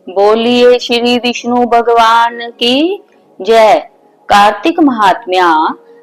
बोलिए श्री विष्णु भगवान की जय। कार्तिक महात्म्य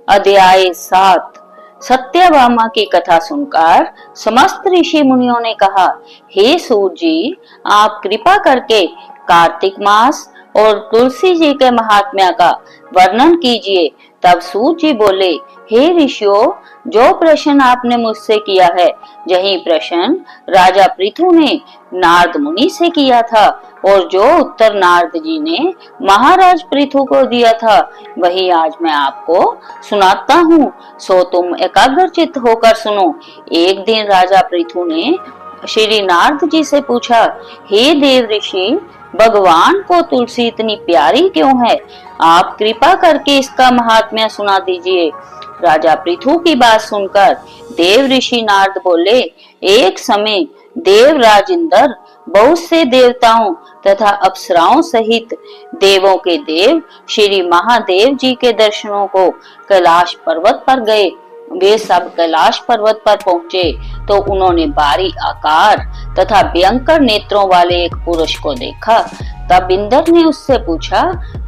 अध्याय 7। सत्यभामा की कथा सुनकर समस्त ऋषि मुनियों ने कहा, हे सूर्य जी, आप कृपा करके कार्तिक मास और तुलसी जी के महात्म्य का वर्णन कीजिए। तब सूर्य जी बोले, हे ऋषियों, जो प्रश्न आपने मुझसे किया है, यही प्रश्न राजा पृथु ने नारद मुनि से किया था, और जो उत्तर नारद जी ने महाराज पृथु को दिया था, वही आज मैं आपको सुनाता हूँ। सो तुम एकाग्रचित्त होकर सुनो। एक दिन राजा पृथु ने श्री नारद जी से पूछा, हे देव ऋषि, भगवान को तुलसी इतनी प्यारी क्यों है? आप कृपा करके इसका महात्म्य सुना दीजिए। राजा पृथु की बात सुनकर देव ऋषि नारद बोले, एक समय देवराज इंद्र बहुत से देवताओं तथा अप्सराओं सहित देवों के देव श्री महादेव जी के दर्शनों को कैलाश पर्वत पर गए। वे सब कैलाश पर्वत पर पहुंचे तो उन्होंने भारी आकार तथा भयंकर नेत्रों वाले एक पुरुष को देखा। तब इंद्र ने उससे पूछा,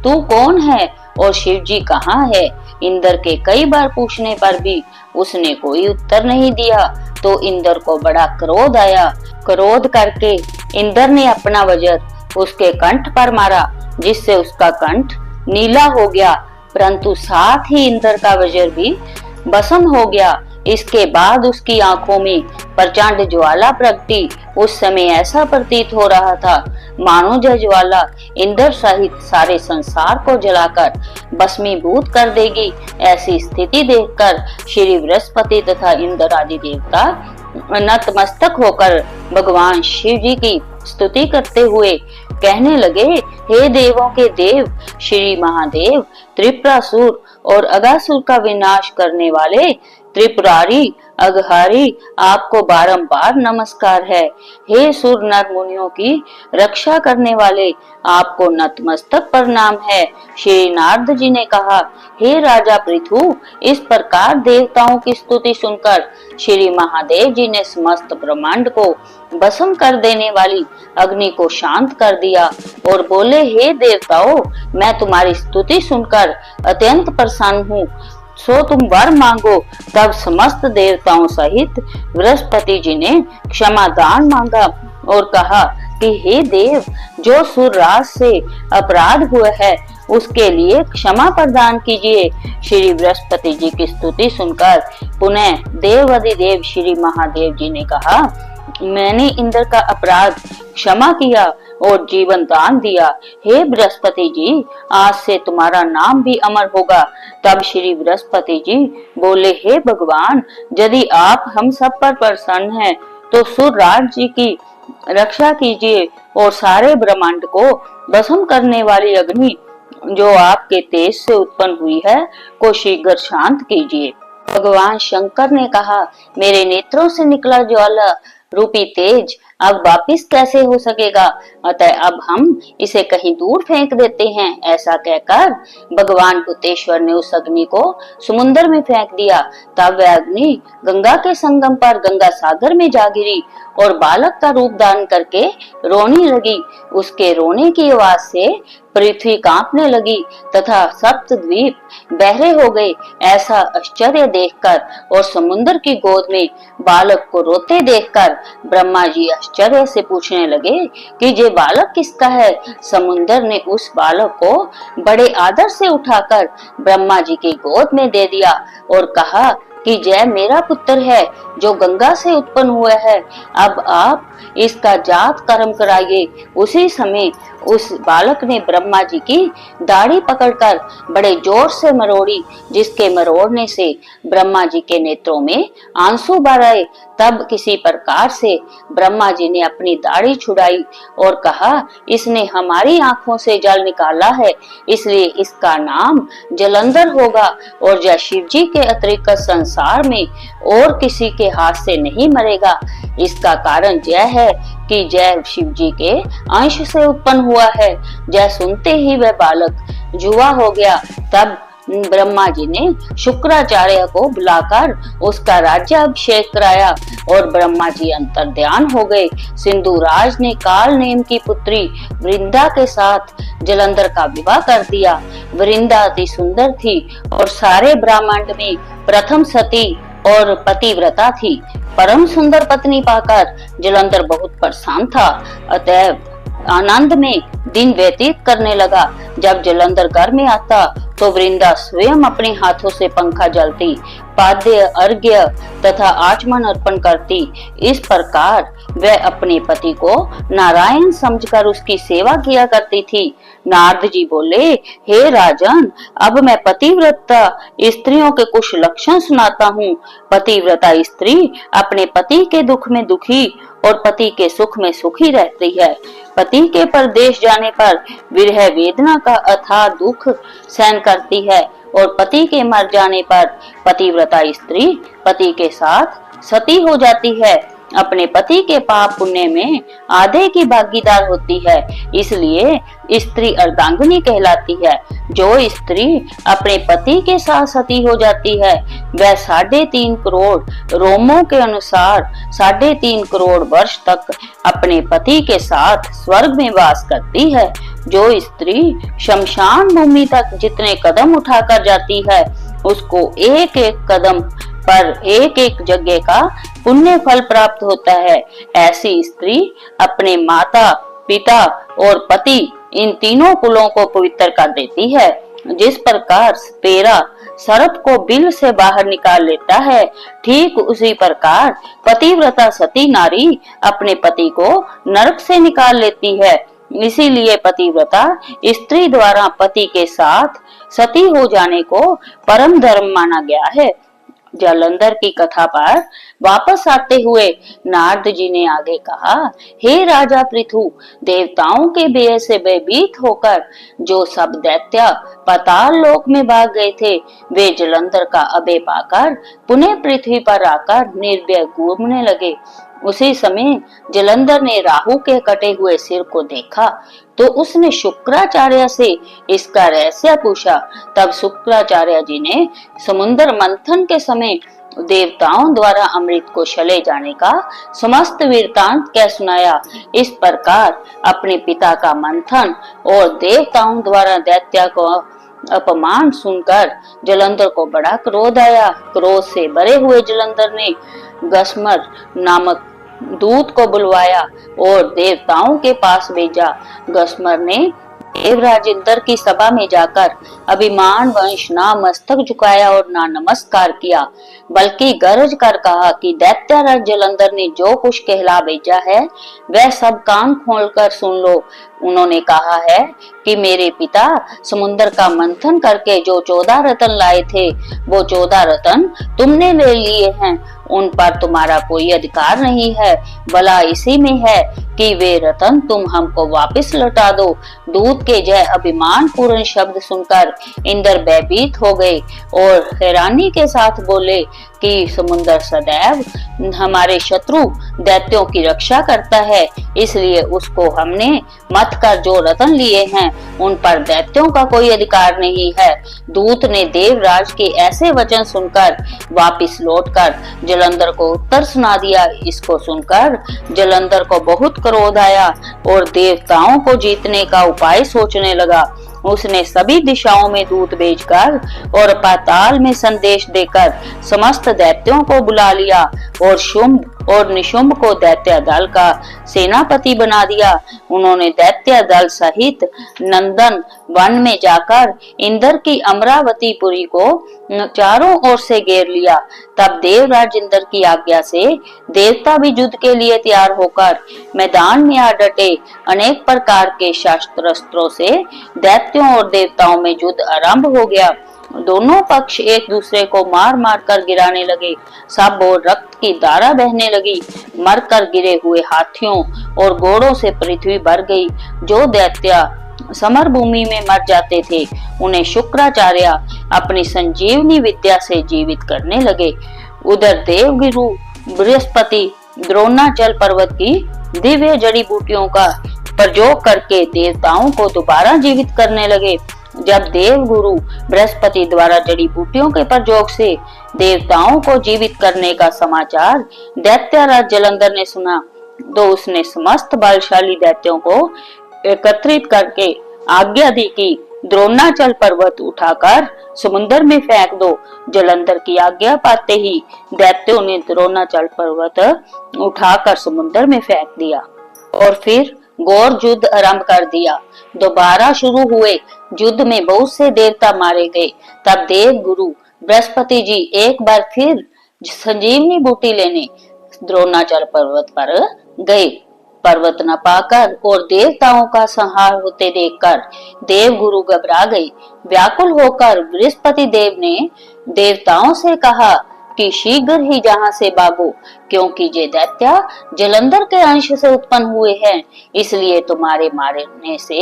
तू कौन है और शिव जी कहाँ है? इंद्र के कई बार पूछने पर भी उसने कोई उत्तर नहीं दिया तो इंद्र को बड़ा क्रोध आया। क्रोध करके इंद्र ने अपना वज्र उसके कंठ पर मारा, जिससे उसका कंठ नीला हो गया, परंतु साथ ही इंद्र का वज्र भी भस्म हो गया। इसके बाद उसकी आंखों में प्रचंड ज्वाला प्रगटी। उस समय ऐसा प्रतीत हो रहा था मानो यह ज्वाला इंद्र सहित सारे संसार को जलाकर भस्मीभूत कर देगी। ऐसी स्थिति देखकर श्री बृहस्पति तथा इंद्र आदि देवता नतमस्तक होकर भगवान शिव जी की स्तुति करते हुए कहने लगे, हे देवों के देव श्री महादेव, त्रिपुरासुर और अगासुर का विनाश करने वाले त्रिपुरारी अघहारी, आपको बारंबार नमस्कार है। हे सुर नर मुनियों की रक्षा करने वाले, आपको नतमस्तक प्रणाम है। श्री नारद जी ने कहा, हे राजा पृथु, इस प्रकार देवताओं की स्तुति सुनकर श्री महादेव जी ने समस्त ब्रह्मांड को भस्म कर देने वाली अग्नि को शांत कर दिया और बोले, हे देवताओं, मैं तुम्हारी स्तुति सुनकर अत्यंत प्रसन्न हूँ, सो तुम वर मांगो। तब समस्त देवताओं सहित बृहस्पति जी ने क्षमा दान मांगा और कहा कि हे देव, जो सुरराज से अपराध हुआ है उसके लिए क्षमा प्रदान कीजिए। श्री बृहस्पति जी की स्तुति सुनकर पुनः देवाधिदेव श्री महादेव जी ने कहा, मैंने इंद्र का अपराध क्षमा किया और जीवन दान दिया। हे बृहस्पति जी, आज से तुम्हारा नाम भी अमर होगा। तब श्री बृहस्पति जी बोले, हे भगवान, यदि आप हम सब पर प्रसन्न हैं तो सुरराज जी की रक्षा कीजिए और सारे ब्रह्मांड को भस्म करने वाली अग्नि जो आपके तेज से उत्पन्न हुई है को शीघ्र शांत कीजिए। भगवान शंकर ने कहा, मेरे नेत्रों से निकला ज्वाला रूपी तेज अब वापिस कैसे हो सकेगा? अतः अब हम इसे कहीं दूर फेंक देते हैं। ऐसा कहकर भगवान भूतेश्वर ने उस अग्नि को समुद्र में फेंक दिया। तब वह अग्नि गंगा के संगम पर गंगा सागर में जा गिरी और बालक का रूप धारण करके रोने लगी। उसके रोने की आवाज से पृथ्वी कांपने लगी तथा सप्त द्वीप बहरे हो गए। ऐसा आश्चर्य देखकर और समुद्र की गोद में बालक को रोते देखकर ब्रह्मा जी आश्चर्य से पूछने लगे कि ये बालक किसका है? समुद्र ने उस बालक को बड़े आदर से उठाकर ब्रह्मा जी की गोद में दे दिया और कहा कि यह मेरा पुत्र है जो गंगा से उत्पन्न हुआ है। अब आप इसका जात कर्म कराइए। उसी समय उस बालक ने ब्रह्मा जी की दाढ़ी पकड़कर बड़े जोर से मरोड़ी, जिसके मरोड़ने से ब्रह्मा जी के नेत्रों में आंसू भर आए। तब किसी प्रकार से ब्रह्मा जी ने अपनी दाढ़ी छुड़ाई और कहा, इसने हमारी आंखों से जल निकाला है, इसलिए इसका नाम जलंधर होगा और यह शिव जी के अतिरिक्त संसार में और किसी के हाथ से नहीं मरेगा। इसका कारण यह है कि जय शिव जी के अंश से उत्पन्न हुआ है। जय सुनते ही वह बालक जुआ हो गया। तब ब्रह्मा जी ने शुक्राचार्य को बुलाकर उसका राज्याभिषेक कराया और ब्रह्मा जी अंतर्ध्यान हो गए। सिंधुराज ने काल नेम की पुत्री वृंदा के साथ जलंधर का विवाह कर दिया। वृंदा अति सुंदर थी और सारे ब्रह्मांड में प्रथम सती और पतिव्रता थी। परम सुंदर पत्नी पाकर जलंधर बहुत प्रसन्न था, अतः आनंद में दिन व्यतीत करने लगा। जब जलंधर घर में आता तो वृंदा स्वयं अपने हाथों से पंखा जलती, पाद्य अर्घ्य तथा आचमन अर्पण करती। इस प्रकार वह अपने पति को नारायण समझकर उसकी सेवा किया करती थी। नारद जी बोले, हे राजन, अब मैं पतिव्रता स्त्रियों के कुछ लक्षण सुनाता हूँ। पतिव्रता स्त्री अपने पति के दुख में दुखी और पति के सुख में सुखी रहती है। पति के परदेश जाने पर विरह वेदना का अथाह दुख सहन करती है और पति के मर जाने पर पतिव्रता स्त्री पति के साथ सती हो जाती है। अपने पति के पाप पुण्य में आधे की भागीदार होती है, इसलिए स्त्री अर्धांगिनी कहलाती है। जो स्त्री अपने पति के साथ सती हो जाती है वह 3.5 करोड़ रोमों के अनुसार 3.5 करोड़ वर्ष तक अपने पति के साथ स्वर्ग में वास करती है। जो स्त्री शमशान भूमि तक जितने कदम उठाकर जाती है उसको एक एक कदम पर एक एक यज्ञ का पुण्य फल प्राप्त होता है। ऐसी स्त्री अपने माता, पिता और पति इन तीनों कुलों को पवित्र कर देती है। जिस प्रकार स्पेरा सर्प को बिल से बाहर निकाल लेता है, ठीक उसी प्रकार पतिव्रता सती नारी अपने पति को नरक से निकाल लेती है। इसीलिए पतिव्रता स्त्री द्वारा पति के साथ सती हो जाने को परम धर्म माना गया है। जलंधर की कथा पर वापस आते हुए नारद जी ने आगे कहा, हे राजा पृथु, देवताओं के व्यय से भयभीत होकर जो सब दैत्य पाताल लोक में भाग गए थे वे जलंधर का अभय पाकर पुनः पृथ्वी पर आकर निर्भय घूमने लगे। उसी समय जलंधर ने राहु के कटे हुए सिर को देखा तो उसने शुक्राचार्य से इसका रहस्य पूछा। तब शुक्राचार्य जी ने समुद्र मंथन के समय देवताओं द्वारा अमृत को चले जाने का समस्त वृत्तांत कह सुनाया। इस प्रकार अपने पिता का मंथन और देवताओं द्वारा दैत्य को अपमान सुनकर जलंधर को बड़ा क्रोध आया। क्रोध से भरे हुए जलंधर ने गस्मर नामक दूत को बुलवाया और देवताओं के पास भेजा। गस्मर ने देवराज इंद्र की सभा में जाकर अभिमान वंश ना मस्तक झुकाया और ना नमस्कार किया, बल्कि गरज कर कहा कि दैत्यराज जलंधर ने जो कुछ कहला भेजा है वह सब कान खोलकर सुन लो। उन्होंने कहा है कि मेरे पिता समुद्र का मंथन करके जो 14 रत्न लाए थे वो 14 रत्न तुमने ले लिए हैं, उन पर तुम्हारा कोई अधिकार नहीं है। भला इसी में है कि वे रत्न तुम हमको वापस लौटा दो। दूत के जय अभिमान पूर्ण शब्द सुनकर इंद्र भयभीत हो गए और हैरानी के साथ बोले कि समुद्र सदैव हमारे शत्रु दैत्यों की रक्षा करता है, इसलिए उसको हमने मत कर जो रत्न लिए हैं उन पर दैत्यों का कोई अधिकार नहीं है। दूत ने देवराज के ऐसे वचन सुनकर वापिस लौटकर जलंधर को उत्तर सुना दिया। इसको सुनकर जलंधर को बहुत क्रोध आया और देवताओं को जीतने का उपाय सोचने लगा। उसने सभी दिशाओं में दूत भेजकर और पाताल में संदेश देकर समस्त दैत्यों को बुला लिया और शुंभ और निशुंभ को दैत्य दल का सेनापति बना दिया। उन्होंने दैत्य दल सहित नंदन वन में जाकर इंद्र की अमरावती पुरी को चारों ओर से घेर लिया। तब देवराज इंद्र की आज्ञा से देवता भी युद्ध के लिए तैयार होकर मैदान में आ डटे। अनेक प्रकार के शास्त्र अस्त्रों से दैत्यों और देवताओं में युद्ध आरंभ हो गया। दोनों पक्ष एक दूसरे को मार मार कर गिराने लगे। सब और रक्त की धारा बहने लगी। मरकर गिरे हुए हाथियों और घोड़ों से पृथ्वी भर गई। जो दैत्य समर भूमि में मर जाते थे उन्हें शुक्राचार्य अपनी संजीवनी विद्या से जीवित करने लगे। उधर देवगुरु बृहस्पति द्रोणाचल पर्वत की दिव्य जड़ी बूटियों का प्रयोग करके देवताओं को दोबारा जीवित करने लगे। जब देव गुरु बृहस्पति द्वारा जड़ी बूटियों के प्रयोग से देवताओं को जीवित करने का समाचार दैत्यराज जलंधर ने सुना, तो उसने समस्त बलशाली दैत्यों को एकत्रित करके आज्ञा दी कि द्रोणाचल पर्वत उठाकर समुद्र में फेंक दो। जलंधर की आज्ञा पाते ही दैत्यों ने द्रोणाचल पर्वत उठाकर समुद्र में फेंक दिया और फिर घोर युद्ध आरंभ कर दिया। दोबारा शुरू हुए युद्ध में बहुत से देवता मारे गए। तब देव गुरु बृहस्पति जी एक बार फिर संजीवनी बूटी लेने द्रोणाचल पर्वत पर गए। पर्वत न पाकर और देवताओं का संहार होते देखकर देव गुरु घबरा गए। व्याकुल होकर बृहस्पति देव ने देवताओं से कहा कि शीघ्र ही जहां से भागो, क्योंकि ये दैत्य जलंधर के अंश से उत्पन्न हुए हैं, इसलिए तुम्हारे मारने से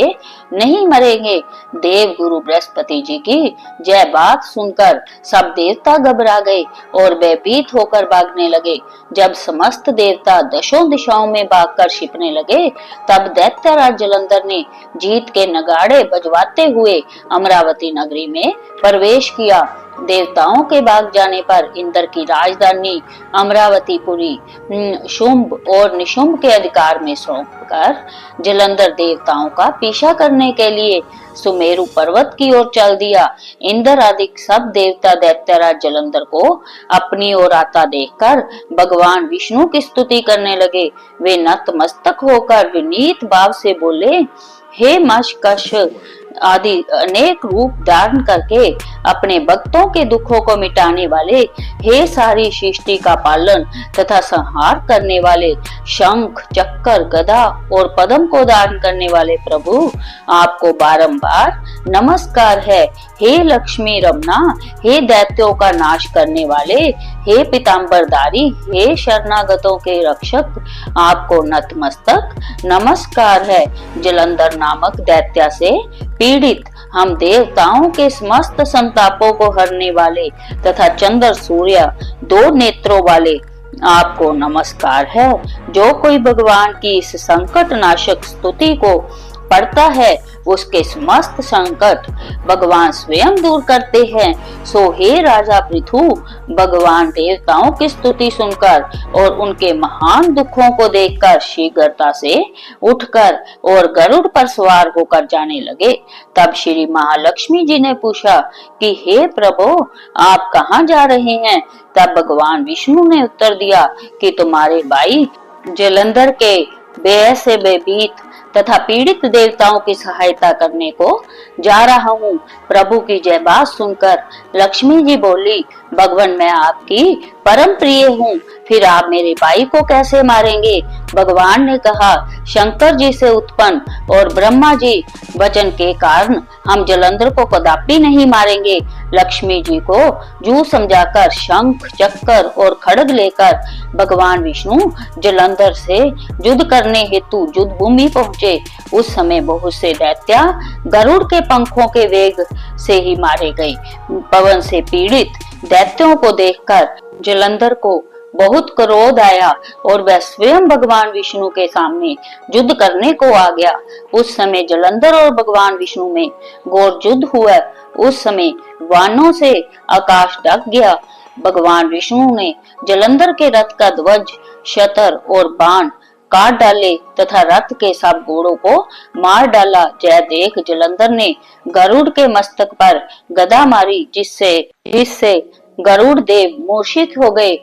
नहीं मरेंगे। देव गुरु बृहस्पति जी की यह बात सुनकर सब देवता घबरा गए और भयभीत होकर भागने लगे। जब समस्त देवता दशों दिशाओं में भागकर छिपने लगे, तब दैत्यराज जलंधर ने जीत के नगाड़े बजवाते हुए अमरावती नगरी में प्रवेश किया। देवताओं के भाग जाने पर इंद्र की राजधानी अमरावतीपुरी शुंभ और निशुंभ के अधिकार में सौंपकर जलंधर देवताओं का पीछा करने के लिए सुमेरु पर्वत की ओर चल दिया। इंद्र आदि सब देवता दैत्यराज जलंधर को अपनी ओर आता देखकर भगवान विष्णु की स्तुति करने लगे। वे नतमस्तक होकर विनीत भाव से बोले, हे मशकश आदि अनेक रूप धारण करके अपने भक्तों के दुखों को मिटाने वाले, हे सारी सृष्टि का पालन तथा संहार करने वाले, शंख चक्कर गदा और पद्म को धारण करने वाले प्रभु, आपको बारंबार नमस्कार है। हे लक्ष्मी रमना, हे दैत्यों का नाश करने वाले, हे पीतांबरधारी, हे शरणागतों के रक्षक, आपको नतमस्तक नमस्कार है। जलंधर नामक दैत्य से पीड़ित हम देवताओं के समस्त संतापों को हरने वाले तथा चंद्र सूर्य दो नेत्रों वाले, आपको नमस्कार है। जो कोई भगवान की इस संकट नाशक स्तुति को पढ़ता है, उसके समस्त संकट भगवान स्वयं दूर करते हैं। सो हे राजा पृथु, भगवान देवताओं की स्तुति सुनकर और उनके महान दुखों को देखकर शीघ्रता से उठकर और गरुड़ पर सवार होकर जाने लगे। तब श्री महालक्ष्मी जी ने पूछा कि हे प्रभु, आप कहाँ जा रहे हैं? तब भगवान विष्णु ने उत्तर दिया कि तुम्हारे भाई जलंधर के भय से भयभीत तथा पीड़ित देवताओं की सहायता करने को जा रहा हूँ। प्रभु की जय बात सुनकर लक्ष्मी जी बोली, भगवान मैं आपकी परम प्रिय हूँ, फिर आप मेरे भाई को कैसे मारेंगे? भगवान ने कहा, शंकर जी से उत्पन्न और ब्रह्मा जी वचन के कारण हम जलंधर को कदापि नहीं मारेंगे। लक्ष्मी जी को जू समझाकर शंख चक्कर और खड्ग लेकर भगवान विष्णु जलंधर से युद्ध करने हेतु युद्ध भूमि पहुँचे। उस समय बहुत से दैत्य गरुड़ के पंखों के वेग से ही मारे गए। पवन से पीड़ित दैत्यों को देखकर जलंधर को बहुत क्रोध आया और वह स्वयं भगवान विष्णु के सामने युद्ध करने को आ गया। उस समय जलंधर और भगवान विष्णु में घोर युद्ध हुआ। उस समय वानों से आकाश ढक गया। भगवान विष्णु ने जलंधर के रथ का ध्वज, शतर और बाण काट डाले तथा रथ के सब घोड़ों को मार डाला। जय देख जलंधर ने गरुड़ के मस्तक पर गदा मारी, जिससे गरुड़ देव मूर्छित हो गए।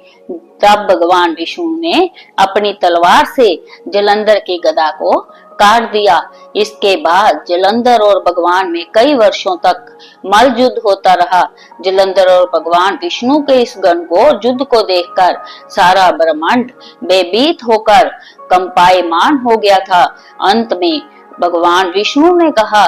तब भगवान विष्णु ने अपनी तलवार से जलंधर की गदा को काट दिया। इसके बाद जलंधर और भगवान में कई वर्षों तक मल युद्ध होता रहा। जलंधर और भगवान विष्णु के इस घनघोर युद्ध को देखकर सारा ब्रह्मांड भयभीत होकर कंपायमान हो गया था। अंत में भगवान विष्णु ने कहा,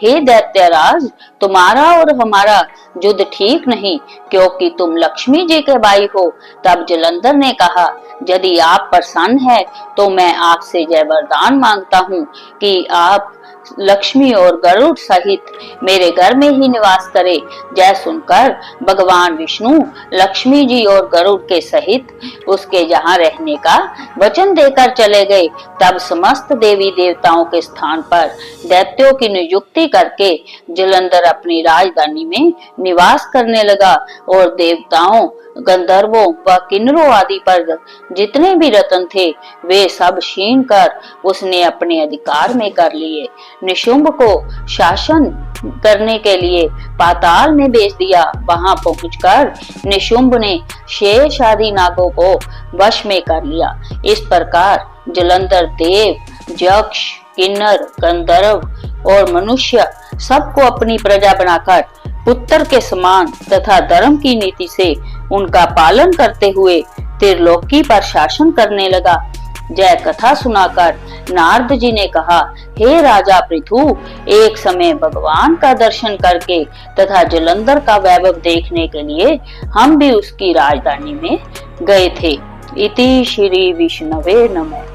हे दैत्यराज, तुम्हारा और हमारा युद्ध ठीक नहीं, क्योंकि तुम लक्ष्मी जी के भाई हो। तब जलंधर ने कहा, यदि आप प्रसन्न है तो मैं आपसे जय वरदान मांगता हूँ कि आप लक्ष्मी और गरुड़ सहित मेरे घर में ही निवास करे। जय सुनकर भगवान विष्णु लक्ष्मी जी और गरुड़ के सहित उसके जहाँ रहने का वचन देकर चले गए। तब समस्त देवी देवताओं के स्थान पर दैत्यों की नियुक्ति करके जलंधर अपनी राजधानी में निवास करने लगा और देवताओं, गंधर्वों व किन्नरों आदि पर जितने भी रत्न थे वे सब छीन कर उसने अपने अधिकार में कर लिए। निशुंभ को शासन करने के लिए पाताल में भेज दिया। वहां पहुंचकर निशुंभ ने शेष आदि नागों को वश में कर लिया। इस प्रकार जलंधर देव, यक्ष, किन्नर, गंधर्व और मनुष्य सबको अपनी प्रजा बनाकर पुत्र के समान तथा धर्म की नीति से उनका पालन करते हुए त्रिलोकी पर शासन करने लगा। जय कथा सुनाकर नारद जी ने कहा, हे राजा पृथु, एक समय भगवान का दर्शन करके तथा जलंधर का वैभव देखने के लिए हम भी उसकी राजधानी में गए थे। इति श्री विष्णवे नमः।